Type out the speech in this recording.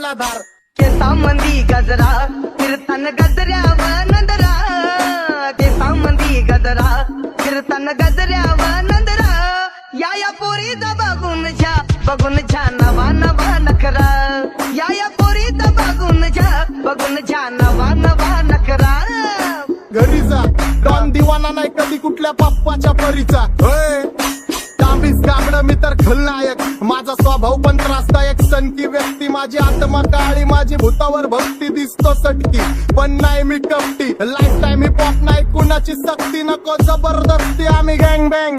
धार केसामंदी गजरा कीर्तन गजऱ्याव नंदरा केसामंदी गजरा कीर्तन गजऱ्याव नंदरा या पोरीचा बघून छा नवा नवा नखरा या पोरीचा बघून छा नवा नवा नखरा घरी जा डॉन दिवाना नाही कधी कुठल्या पप्पाच्या परीचा होय कांबीस काबड मी तर खलनायक माझा स्वभाव पण त्रासदायक सनकी व्यक्ती माझी आत्मा काळी माझी भूतावर भक्ती दिसतो सटकी पण नाही मी कपटी लाईफ टाइम ही पॉप नाही कुणाची सक्ती नको जबरदस्ती आम्ही गँग बँग